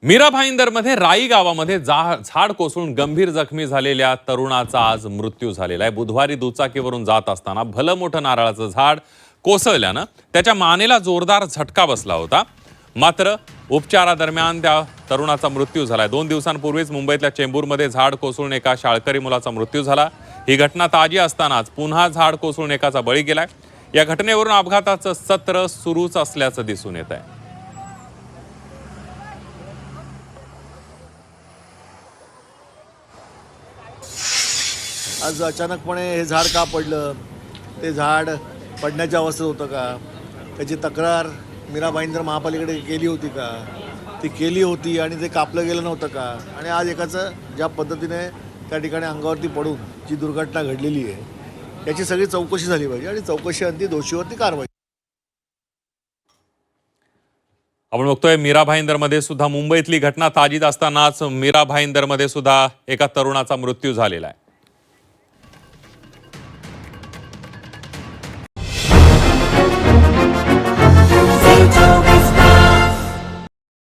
मीरा भाईंदरमध्ये राई गावामध्ये झाड कोसळून गंभीर जखमी झालेल्या तरुणाचा आज मृत्यू झालेला आहे। बुधवारी दुचाकीवरून जात असताना भलं मोठं नारळाचं झाड कोसळल्यानं त्याच्या मानेला जोरदार झटका बसला होता। मात्र उपचारादरम्यान त्या तरुणाचा मृत्यू झालाय। 2 दिवसांपूर्वीच मुंबईतल्या चेंबूरमध्ये झाड कोसळून एका शाळकरी मुलाचा मृत्यू झाला। ही घटना ताजी असतानाच पुन्हा झाड कोसळून एकाचा बळी गेलाय। या घटनेवरून अपघाताचं सत्र सुरूच असल्याचं दिसून येत आहे। आज अचानकपणे हे झाड का पडलं, ते झाड पडण्याच्या अवस्थेत होतं का, त्याची तक्रार मीरा भाईंदर महापालिकेकडे केली होती का, ती केली होती आणि ते कापलं गेलं नव्हतं का, आणि आज एकाचं ज्या पद्धतीने त्या ठिकाणी अंगावरती पडून जी दुर्घटना घडलेली आहे याची सगळी चौकशी झाली पाहिजे आणि चौकशीअंती दोषीवरती कारवाई। आपण बघतोय मीरा भाईंदरमध्ये सुद्धा मुंबईतली घटना ताजीच असतानाच मीरा भाईंदरमध्ये सुद्धा एका तरुणाचा मृत्यू झालेला आहे।